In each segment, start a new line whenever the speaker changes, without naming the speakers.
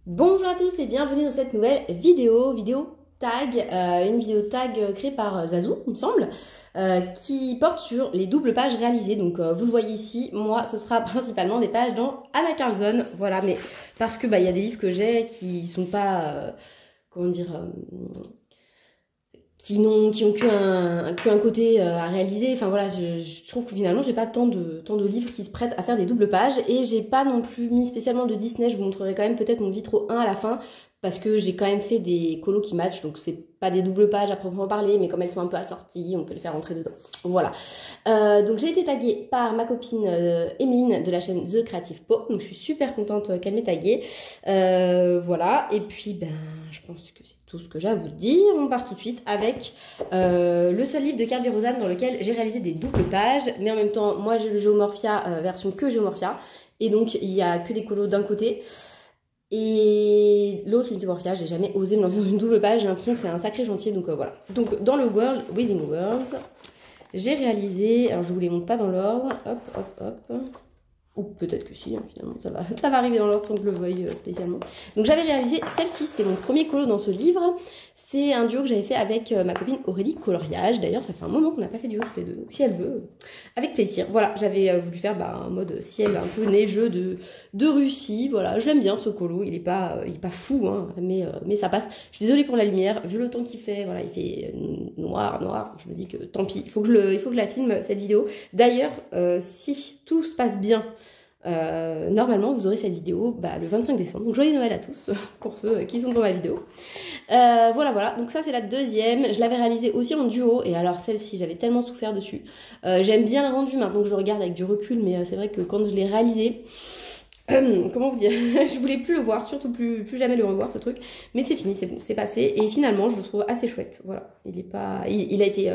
Bonjour à tous et bienvenue dans cette nouvelle vidéo tag, une vidéo tag créée par Zazou, il me semble, qui porte sur les doubles pages réalisées. Donc vous le voyez ici, moi ce sera principalement des pages dans Anna Karlzon, voilà, mais parce que il y a des livres que j'ai qui sont pas, comment dire, qui n'ont qu'un côté à réaliser. Enfin voilà, je trouve que finalement j'ai pas tant de livres qui se prêtent à faire des doubles pages, et j'ai pas non plus mis spécialement de Disney. Je vous montrerai quand même peut-être mon vitro 1 à la fin, parce que j'ai quand même fait des colos qui matchent, donc c'est pas des doubles pages à proprement parler, mais comme elles sont un peu assorties, on peut les faire rentrer dedans. Voilà. Donc j'ai été taguée par ma copine Emeline de la chaîne The Creative Po, donc je suis super contente qu'elle m'ait taguée. Voilà, et puis je pense que c'est tout ce que j'ai à vous dire. On part tout de suite avec le seul livre de Kerby Rosanes dans lequel j'ai réalisé des doubles pages, mais en même temps, moi j'ai le Geomorphia version que Geomorphia, et donc il y a que des colos d'un côté. Et l'autre, l'Unité j'ai jamais osé me lancer dans une double page, j'ai l'impression que c'est un sacré chantier, donc voilà. Donc dans le World Within Worlds, j'ai réalisé, alors je vous les montre pas dans l'ordre, hop, hop, hop, ou peut-être que si, hein, finalement ça va arriver dans l'ordre sans que je le veuille spécialement. Donc j'avais réalisé celle-ci, c'était mon premier colo dans ce livre. C'est un duo que j'avais fait avec ma copine Aurélie Coloriage. D'ailleurs ça fait un moment qu'on n'a pas fait duo tous les deux, donc si elle veut, avec plaisir. Voilà, j'avais voulu faire un mode ciel un peu neigeux de Russie. Voilà, je l'aime bien ce colo, il est pas fou, hein, mais ça passe. Je suis désolée pour la lumière, vu le temps qu'il fait, voilà, il fait noir, je me dis que tant pis, il faut que je la filme cette vidéo. D'ailleurs, si tout se passe bien, normalement vous aurez cette vidéo le 25 décembre, donc joyeux Noël à tous pour ceux qui sont dans ma vidéo. Voilà, donc ça c'est la deuxième. Je l'avais réalisée aussi en duo, et alors celle-ci j'avais tellement souffert dessus. J'aime bien le rendu maintenant que je le regarde avec du recul, mais c'est vrai que quand je l'ai réalisé, comment vous dire, je voulais plus le voir, surtout plus jamais le revoir ce truc, mais c'est fini, c'est bon, c'est passé, et finalement je le trouve assez chouette. Voilà, il a été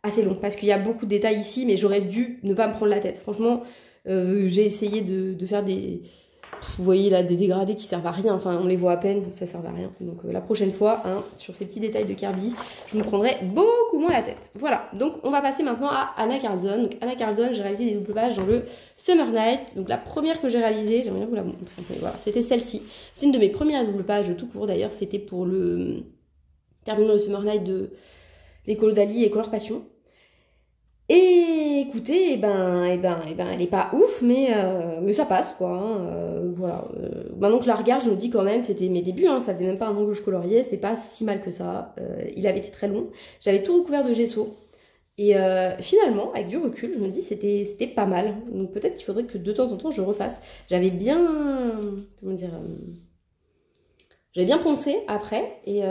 assez long parce qu'il y a beaucoup de détails ici, mais j'aurais dû ne pas me prendre la tête. Franchement, j'ai essayé de faire vous voyez là, des dégradés qui servent à rien, enfin on les voit à peine, ça sert à rien. Donc la prochaine fois, hein, sur ces petits détails de Kerby, je me prendrai beaucoup moins la tête. Voilà, donc on va passer maintenant à Anna Karlzon. Donc Anna Karlzon, j'ai réalisé des doubles pages dans le Summer Night. Donc la première que j'ai réalisée, j'aimerais bien vous la montrer, mais voilà, c'était celle-ci. C'est une de mes premières doubles pages tout court d'ailleurs, c'était pour le terminant le Summer Night de les colos d'Ali et Color Passion. Et écoutez, elle est pas ouf, mais ça passe quoi. Hein, voilà. Maintenant que je la regarde, je me dis quand même, c'était mes débuts, hein, ça faisait même pas un an que je coloriais, c'est pas si mal que ça. Il avait été très long. J'avais tout recouvert de gesso. Et finalement, avec du recul, je me dis c'était pas mal. Donc peut-être qu'il faudrait que de temps en temps je refasse. J'avais bien, comment dire, j'avais bien poncé après, et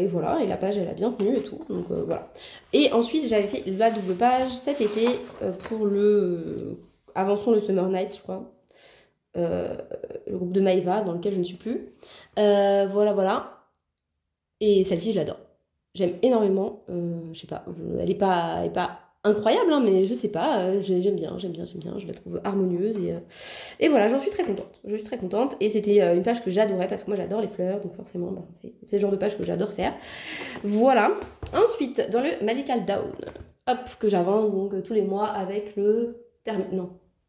voilà, et la page elle a bien tenu et tout, donc voilà. Et ensuite j'avais fait la double page cet été pour avançons le Summer Night, je crois, le groupe de Maeva dans lequel je ne suis plus. Voilà. Et celle-ci je l'adore. J'aime énormément, je sais pas, elle est pas incroyable, hein, mais je sais pas, j'aime bien, je la trouve harmonieuse, et voilà, j'en suis très contente, et c'était une page que j'adorais, parce que moi j'adore les fleurs, donc forcément, c'est le genre de page que j'adore faire. Voilà, ensuite, dans le Magical Dawn, hop, que j'avance donc tous les mois avec le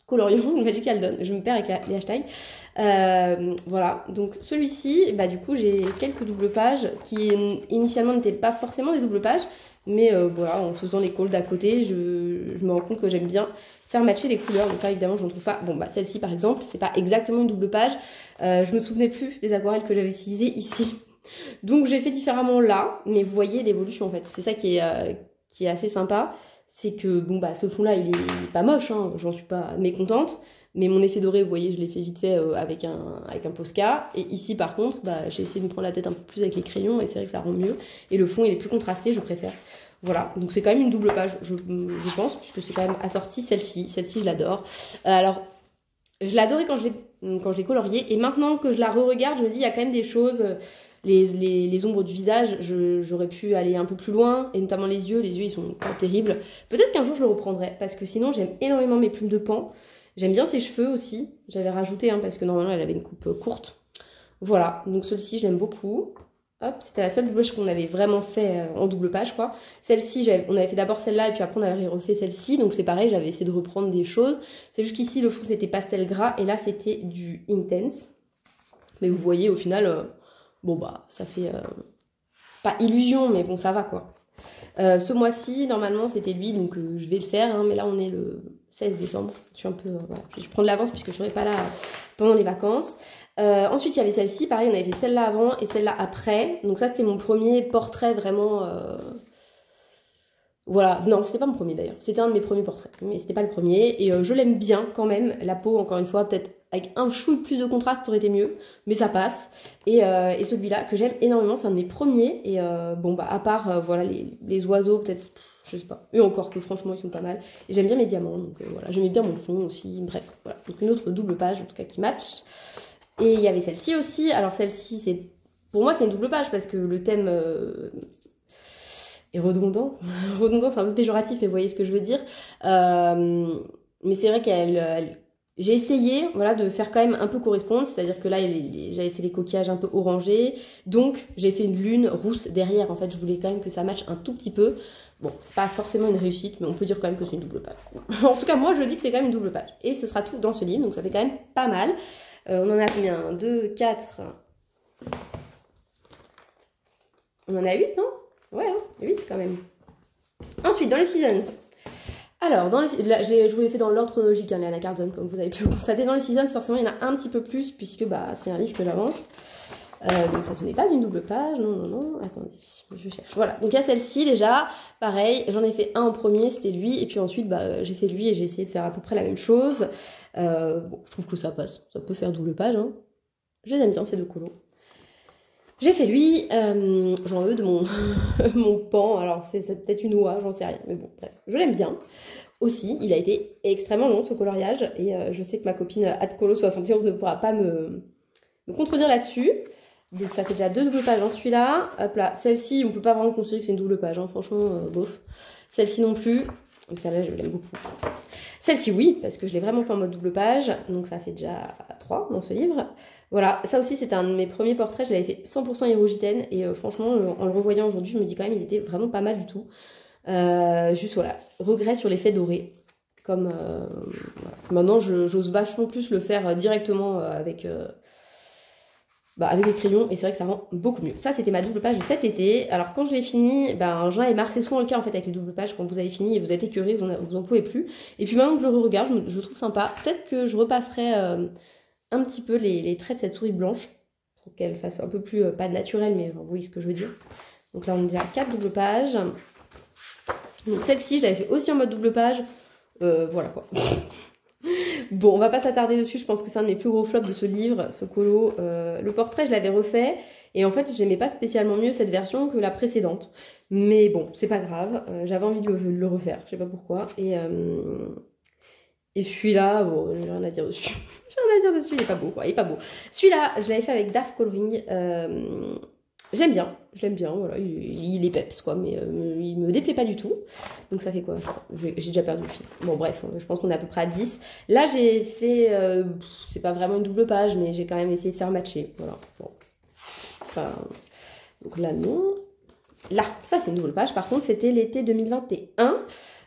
Colorion, le Magical Dawn, je me perds avec les hashtags. Voilà, donc celui-ci, du coup j'ai quelques doubles pages qui initialement n'étaient pas forcément des doubles pages, mais voilà, en faisant les calls d'à côté, je me rends compte que j'aime bien faire matcher les couleurs. Donc là évidemment je ne trouve pas, celle-ci par exemple, c'est pas exactement une double page, je me souvenais plus des aquarelles que j'avais utilisées ici, donc j'ai fait différemment là, mais vous voyez l'évolution en fait, c'est ça qui est assez sympa. C'est que, ce fond-là, il est pas moche, hein, j'en suis pas mécontente. Mais mon effet doré, vous voyez, je l'ai fait vite fait avec un Posca. Et ici, par contre, j'ai essayé de me prendre la tête un peu plus avec les crayons, et c'est vrai que ça rend mieux. Et le fond, il est plus contrasté, je préfère. Voilà, donc c'est quand même une double page, je pense, puisque c'est quand même assorti celle-ci. Celle-ci, je l'adore. Alors, je l'adorais quand je l'ai coloriée. Et maintenant que je la re-regarde, je me dis, il y a quand même des choses... Les ombres du visage, j'aurais pu aller un peu plus loin, et notamment les yeux ils sont pas terribles. Peut-être qu'un jour je le reprendrai, parce que sinon j'aime énormément mes plumes de pan. J'aime bien ses cheveux aussi, j'avais rajouté, hein, parce que normalement elle avait une coupe courte. Voilà, donc celui-ci je l'aime beaucoup. Hop, c'était la seule blush qu'on avait vraiment fait en double page, quoi. Celle-ci, on avait fait d'abord celle-là, et puis après on avait refait celle-ci, donc c'est pareil, j'avais essayé de reprendre des choses. C'est juste qu'ici le fond c'était pastel gras, et là c'était du intense. Mais vous voyez, au final, bon bah, ça fait pas illusion, mais bon, ça va quoi. Ce mois-ci, normalement, c'était lui, donc je vais le faire, hein, mais là, on est le 16 décembre. Je suis un peu, voilà, je prends de l'avance puisque je serai pas là pendant les vacances. Ensuite, il y avait celle-ci, pareil, on avait fait celle-là avant et celle-là après. Donc ça, c'était mon premier portrait vraiment... Voilà, non, c'était pas mon premier d'ailleurs. C'était un de mes premiers portraits, mais c'était pas le premier. Et je l'aime bien quand même. La peau, encore une fois, peut-être avec un chouille plus de contraste aurait été mieux, mais ça passe. Et celui-là, que j'aime énormément, c'est un de mes premiers. Et bon, bah, à part, voilà, les oiseaux, peut-être, je sais pas. Et encore que franchement, ils sont pas mal. Et j'aime bien mes diamants, donc voilà. J'aimais bien mon fond aussi. Bref, voilà. Donc une autre double page, en tout cas, qui match. Et il y avait celle-ci aussi. Alors celle-ci, c'est pour moi, c'est une double page parce que le thème est redondant. Redondant, c'est un peu péjoratif, mais vous voyez ce que je veux dire. Mais c'est vrai j'ai essayé, voilà, de faire quand même un peu correspondre. C'est-à-dire que là, j'avais fait les coquillages un peu orangés. Donc, j'ai fait une lune rousse derrière. En fait, je voulais quand même que ça matche un tout petit peu. Bon, c'est pas forcément une réussite, mais on peut dire quand même que c'est une double page. En tout cas, moi, je dis que c'est quand même une double page. Et ce sera tout dans ce livre, donc ça fait quand même pas mal. On en a combien? 1, 2, 4. On en a 8, non? Ouais, hein, 8 quand même. Ensuite, dans les seasons. Alors, je vous l'ai fait dans l'ordre chronologique, hein, les Anna Cardone, comme vous avez pu le constater. Dans les seasons, forcément, il y en a un petit peu plus, puisque bah, c'est un livre que j'avance. Donc ça, ce n'est pas une double page. Non, non, non. Attendez, je cherche. Voilà. Donc il y a celle-ci déjà. Pareil, j'en ai fait un en premier, c'était lui. Et puis ensuite, bah, j'ai fait lui et j'ai essayé de faire à peu près la même chose. Bon, je trouve que ça passe. Ça peut faire double page. Hein. Je les aime bien, ces deux colos. J'ai fait lui. J'en veux de mon, mon pan. Alors c'est peut-être une oie, j'en sais rien. Mais bon, bref. Je l'aime bien. Aussi, il a été extrêmement long, ce coloriage. Et je sais que ma copine Adcolo71 ne pourra pas me contredire là-dessus. Donc ça fait déjà 2 doubles pages dans celui-là. Hop là, celle-ci, on peut pas vraiment considérer que c'est une double page, hein. Franchement, bof. Celle-ci non plus. Donc celle-là, je l'aime beaucoup. Celle-ci, oui, parce que je l'ai vraiment fait en mode double page. Donc ça fait déjà 3 dans ce livre. Voilà, ça aussi, c'était un de mes premiers portraits. Je l'avais fait 100% Hirogiten. Et franchement, en le revoyant aujourd'hui, je me dis quand même, il était vraiment pas mal du tout. Juste, voilà, regret sur l'effet doré. Comme voilà. Maintenant, j'ose vachement plus le faire directement avec les crayons, et c'est vrai que ça rend beaucoup mieux. Ça, c'était ma double page de cet été. Alors, quand je l'ai fini, j'en avais marre. C'est souvent le cas, en fait, avec les doubles pages. Quand vous avez fini et vous êtes écœuré, vous en pouvez plus. Et puis, maintenant que je le regarde, je le trouve sympa. Peut-être que je repasserai un petit peu les traits de cette souris blanche, pour qu'elle fasse un peu plus, pas naturel, mais vous voyez ce que je veux dire. Donc là, on est déjà à 4 doubles pages. Donc, celle-ci, je l'avais fait aussi en mode double page. Voilà, quoi. Bon, on va pas s'attarder dessus, je pense que c'est un de mes plus gros flops de ce livre, ce colo. Le portrait, je l'avais refait, et en fait, j'aimais pas spécialement mieux cette version que la précédente. Mais bon, c'est pas grave, j'avais envie de le refaire, je sais pas pourquoi. Et celui-là, bon, j'ai rien à dire dessus. J'ai rien à dire dessus, il est pas beau, quoi, il est pas beau. Celui-là, je l'avais fait avec DAF Coloring. J'aime bien, je l'aime bien, voilà, il est peps quoi, mais il me déplaît pas du tout. Donc ça fait quoi? J'ai déjà perdu le fil. Bon bref, je pense qu'on est à peu près à 10. Là j'ai fait, c'est pas vraiment une double page, mais j'ai quand même essayé de faire matcher, voilà. Bon. Enfin, donc là non. Là, ça c'est une double page, par contre c'était l'été 2021.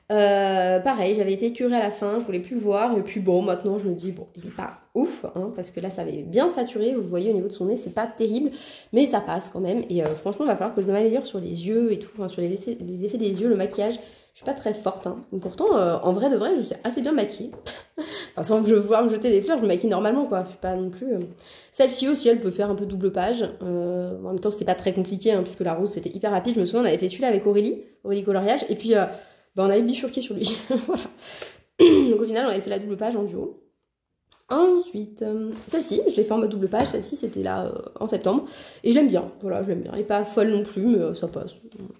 Pareil, j'avais été écœurée à la fin, je voulais plus le voir, et puis bon, maintenant je me dis, bon, il est pas ouf, hein, parce que là ça avait bien saturé, vous le voyez au niveau de son nez, c'est pas terrible, mais ça passe quand même, et franchement il va falloir que je m'améliore sur les yeux et tout, enfin sur les effets des yeux, le maquillage, je suis pas très forte, hein. Pourtant en vrai de vrai, je sais assez bien maquiller, enfin sans vouloir me jeter des fleurs, je me maquille normalement quoi, je suis pas non plus... Celle-ci aussi, elle peut faire un peu double page, en même temps c'était pas très compliqué, hein, puisque la rose c'était hyper rapide, je me souviens on avait fait celui-là avec Aurélie Coloriage, et puis... on avait bifurqué sur lui. Voilà. Donc au final, on avait fait la double page en duo. Ensuite, celle-ci, je l'ai fait en mode double page. Celle-ci, c'était là en septembre. Et je l'aime bien. Voilà, je l'aime bien. Elle n'est pas folle non plus, mais ça passe.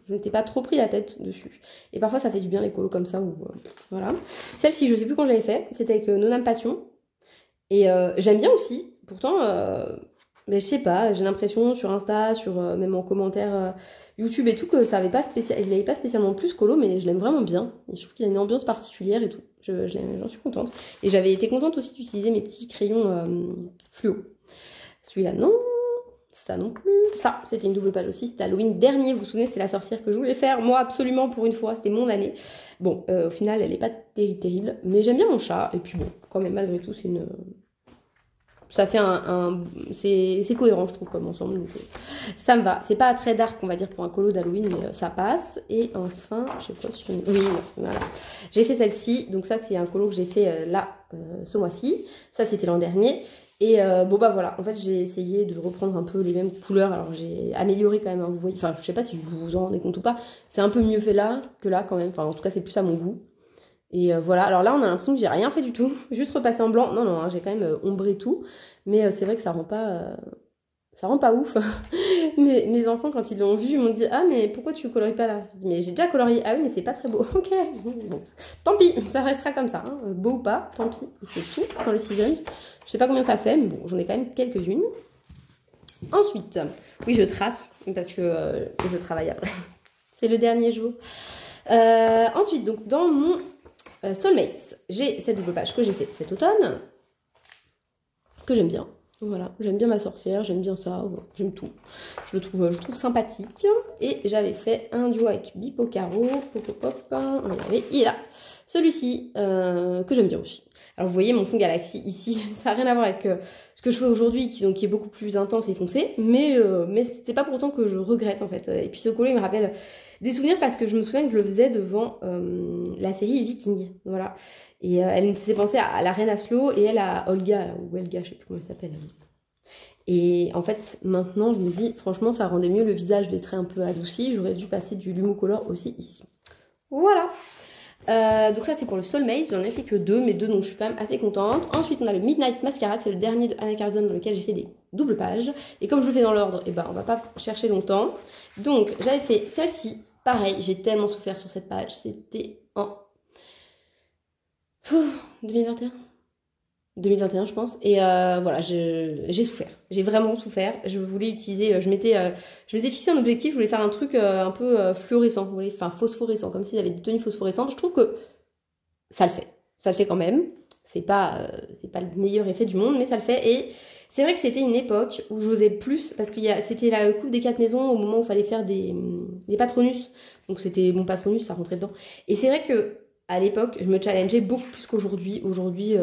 Je n'étais pas trop pris la tête dessus. Et parfois, ça fait du bien les colos comme ça. Voilà. Celle-ci, je ne sais plus quand je l'avais fait. C'était avec Noname Passion. Et j'aime bien aussi. Pourtant... mais je sais pas, j'ai l'impression sur Insta, même en commentaire YouTube et tout, que ça avait pas il n'avait pas spécialement plus colo, mais je l'aime vraiment bien. Et je trouve qu'il a une ambiance particulière et tout. J'en suis contente. Et j'avais été contente aussi d'utiliser mes petits crayons fluo. Celui-là, non. Ça non plus. Ça, c'était une double page aussi. C'était Halloween dernier. Vous vous souvenez, c'est la sorcière que je voulais faire. Moi, absolument, pour une fois. C'était mon année. Bon, au final, elle n'est pas terrible. Mais j'aime bien mon chat. Et puis bon, quand même, malgré tout, c'est une ça fait c'est cohérent je trouve comme ensemble, donc ça me va. C'est pas très dark on va dire pour un colo d'Halloween, mais ça passe. Et enfin, je sais pas si oui, voilà. J'ai fait celle-ci, donc ça c'est un colo que j'ai fait là, ce mois-ci. Ça c'était l'an dernier. Et bon bah voilà, en fait j'ai essayé de reprendre un peu les mêmes couleurs, alors j'ai amélioré quand même, hein, vous voyez, enfin je sais pas si vous vous en rendez compte ou pas, c'est un peu mieux fait là que là quand même, enfin en tout cas c'est plus à mon goût. Et voilà, alors là on a l'impression que j'ai rien fait du tout, juste repassé en blanc, non non, hein, j'ai quand même ombré tout, mais c'est vrai que ça rend pas ouf. Mes enfants quand ils l'ont vu, ils m'ont dit ah mais pourquoi tu colories pas là? Je dis mais j'ai déjà colorié, ah oui mais c'est pas très beau, ok, bon, tant pis, ça restera comme ça, hein. Beau ou pas, tant pis, c'est tout dans le season. Je sais pas combien ça fait, mais bon j'en ai quand même quelques-unes. Ensuite, oui je trace, parce que je travaille après, c'est le dernier jour. Ensuite, donc dans mon Soulmates, j'ai cette double page que j'ai fait cet automne, que j'aime bien. Voilà, j'aime bien ma sorcière, j'aime bien ça, j'aime tout. Je le trouve sympathique. Et j'avais fait un duo avec Bipo Caro, on va y arriver, il est là. Celui-ci, que j'aime bien aussi. Alors vous voyez mon fond Galaxy ici, ça n'a rien à voir avec ce que je fais aujourd'hui, qui est beaucoup plus intense et foncé, mais c'est pas pour autant que je regrette en fait. Et puis ce colo il me rappelle des souvenirs parce que je me souviens que je le faisais devant la série Viking, voilà. Et elle me faisait penser à la reine Aslo et elle à Olga, là, ou Elga, je sais plus comment elle s'appelle. Et en fait, maintenant, je me dis, franchement, ça rendait mieux le visage, des traits un peu adoucis. J'aurais dû passer du Lumocolor aussi ici. Voilà. Donc ça, c'est pour le Soulmate. J'en ai fait que 2, mais 2 dont je suis quand même assez contente. Ensuite, on a le Midnight Masquerade. C'est le dernier de Anna Carzon dans lequel j'ai fait des doubles pages. Et comme je le fais dans l'ordre, eh ben, on va pas chercher longtemps. Donc, j'avais fait celle-ci. Pareil, j'ai tellement souffert sur cette page. C'était en 2021 je pense, et voilà, j'ai souffert, j'ai vraiment souffert. Je voulais utiliser, je m'étais fixé un objectif, je voulais faire un truc un peu fluorescent, vous voyez, enfin phosphorescent, comme s'il y avait des tenues phosphorescentes. Je trouve que ça le fait quand même. C'est pas le meilleur effet du monde, mais ça le fait. Et c'est vrai que c'était une époque où j'osais plus, parce que c'était la coupe des 4 maisons au moment où il fallait faire des patronus, donc c'était mon patronus, ça rentrait dedans. Et c'est vrai que à l'époque, je me challengeais beaucoup plus qu'aujourd'hui. Aujourd'hui,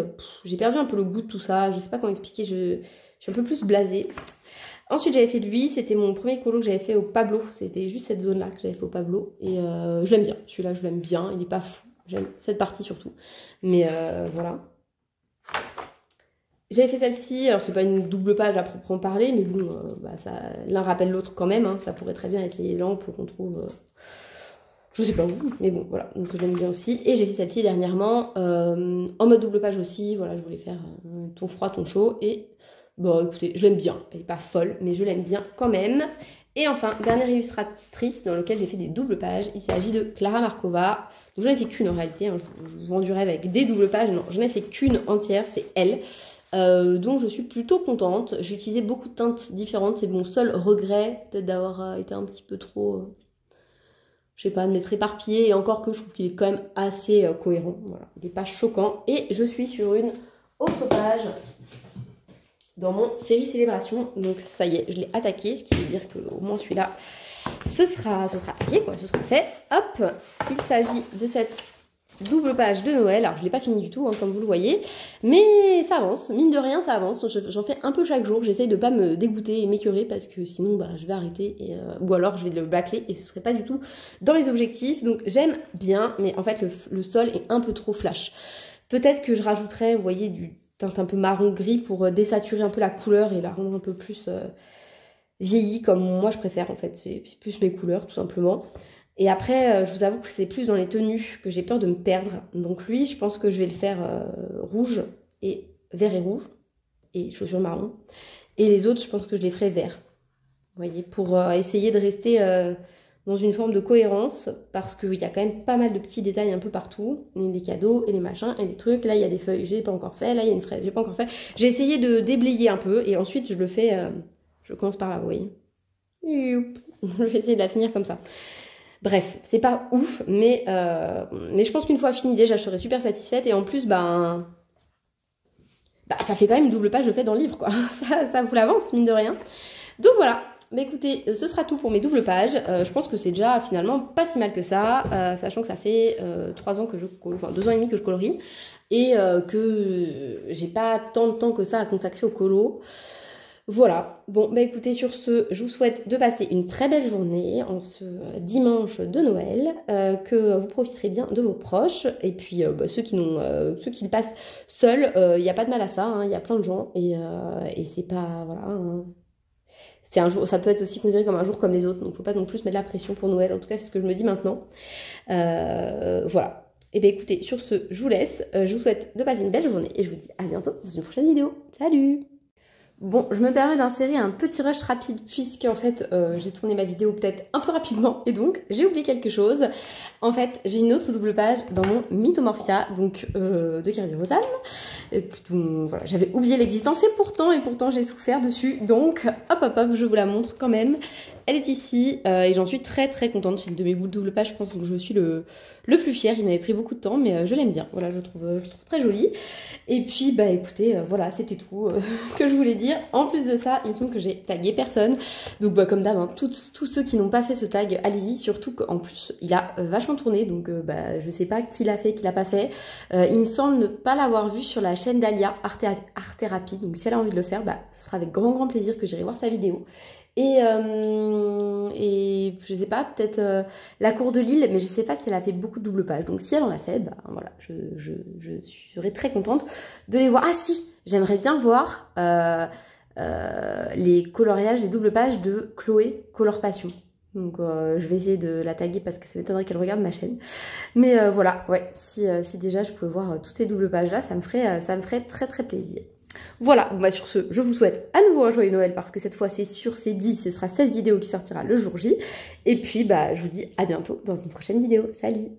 j'ai perdu un peu le goût de tout ça. Je sais pas comment expliquer, je suis un peu plus blasée. Ensuite, j'avais fait de lui. C'était mon premier colo que j'avais fait au Pablo. C'était juste cette zone-là que j'avais fait au Pablo. Et je l'aime bien. Celui-là, je l'aime bien. Il est pas fou. J'aime cette partie surtout. Mais voilà. J'avais fait celle-ci. Alors, c'est pas une double page à proprement parler. Mais bon, l'un rappelle l'autre quand même. Hein. Ça pourrait très bien être les lampes qu'on trouve... je sais pas où, mais bon, voilà, donc je l'aime bien aussi. Et j'ai fait celle-ci dernièrement, en mode double page aussi, voilà, je voulais faire ton froid, ton chaud. Et bon, écoutez, je l'aime bien, elle est pas folle, mais je l'aime bien quand même. Et enfin, dernière illustratrice dans laquelle j'ai fait des doubles pages, il s'agit de Clara Markova. Donc j'en ai fait qu'une en réalité, hein, je vous vends du rêve avec des doubles pages, non, j'en ai fait qu'une entière, c'est elle. Donc je suis plutôt contente, j'ai utilisé beaucoup de teintes différentes, c'est mon seul regret peut-être d'avoir été un petit peu trop... je sais pas, de m'être éparpillée, et encore que je trouve qu'il est quand même assez cohérent. Voilà, il n'est pas choquant. Et je suis sur une autre page dans mon Fairy Célébration. Donc ça y est, je l'ai attaqué, ce qui veut dire qu'au moins celui-là, ce sera attaqué, quoi, ce sera fait. Hop, il s'agit de cette double page de Noël. Alors je ne l'ai pas fini du tout, hein, comme vous le voyez, mais ça avance, mine de rien ça avance. J'en fais un peu chaque jour, j'essaye de pas me dégoûter et m'écœurer parce que sinon je vais arrêter, ou alors je vais le bâcler et ce serait pas du tout dans les objectifs. Donc j'aime bien, mais en fait le sol est un peu trop flash. Peut-être que je rajouterais, vous voyez, du teint un peu marron gris pour désaturer un peu la couleur et la rendre un peu plus vieillie, comme moi je préfère en fait, c'est plus mes couleurs tout simplement. Et après, je vous avoue que c'est plus dans les tenues que j'ai peur de me perdre. Donc lui, je pense que je vais le faire rouge et vert et rouge. Et chaussures marron. Et les autres, je pense que je les ferai vert. Vous voyez, pour essayer de rester dans une forme de cohérence. Parce qu'il y a quand même pas mal de petits détails un peu partout. Les cadeaux et les machins et les trucs. Là, il y a des feuilles, j'ai pas encore fait. Là, il y a une fraise, j'ai pas encore fait. J'ai essayé de déblayer un peu. Et ensuite, je le fais... je commence par là, vous voyez. Je vais essayer de la finir comme ça. Bref, c'est pas ouf, mais je pense qu'une fois fini déjà, je serai super satisfaite. Et en plus, ça fait quand même une double page de fait dans le livre, quoi. Ça vous l'avance, mine de rien. Donc voilà, écoutez, ce sera tout pour mes doubles pages. Je pense que c'est déjà finalement pas si mal que ça, sachant que ça fait 3 ans que je colorie, enfin 2 ans et demi que je colorie. et que j'ai pas tant de temps que ça à consacrer au colo. Voilà, bon bah écoutez, sur ce, je vous souhaite de passer une très belle journée en ce dimanche de Noël, que vous profiterez bien de vos proches, et puis bah, ceux qui le passent seuls, il n'y a pas de mal à ça, il y a plein de gens, et c'est pas, voilà, c'est un jour, ça peut être aussi considéré comme un jour comme les autres, donc faut pas non plus mettre la pression pour Noël, en tout cas c'est ce que je me dis maintenant. Voilà, et bien écoutez, sur ce, je vous laisse, je vous souhaite de passer une belle journée, et je vous dis à bientôt dans une prochaine vidéo. Salut! Bon, je me permets d'insérer un petit rush rapide puisque en fait j'ai tourné ma vidéo peut-être un peu rapidement et donc j'ai oublié quelque chose. En fait, j'ai une autre double page dans mon Mythomorphia, donc de Kirby Rosanne. Voilà, j'avais oublié l'existence et pourtant j'ai souffert dessus. Donc hop, je vous la montre quand même. Elle est ici et j'en suis très contente. C'est une de mes double pages, je pense, dont je suis le plus fière. Il m'avait pris beaucoup de temps, mais je l'aime bien. Voilà, je trouve très jolie. Et puis, bah écoutez, voilà, c'était tout ce que je voulais dire. En plus de ça, il me semble que j'ai tagué personne. Donc, bah, comme d'hab, hein, tous ceux qui n'ont pas fait ce tag, allez-y. Surtout qu'en plus, il a vachement tourné. Donc, bah, je sais pas qui l'a fait, qui l'a pas fait. Il me semble ne pas l'avoir vu sur la chaîne d'Alia, Art Thérapie. Donc, si elle a envie de le faire, bah, ce sera avec grand plaisir que j'irai voir sa vidéo. Et je sais pas, peut-être la cour de Lille, mais je sais pas si elle a fait beaucoup de double pages. Donc si elle en a fait, bah voilà, je serais très contente de les voir. Ah si, j'aimerais bien voir les coloriages, les doubles pages de Chloé Color Passion. Donc je vais essayer de la taguer parce que ça m'étonnerait qu'elle regarde ma chaîne. Mais voilà, ouais, si déjà je pouvais voir toutes ces doubles pages là, ça me ferait très plaisir. Voilà, bon bah sur ce, je vous souhaite à nouveau un joyeux Noël parce que cette fois c'est sûr, c'est dit, ce sera cette vidéo qui sortira le jour J. Et puis bah je vous dis à bientôt dans une prochaine vidéo. Salut!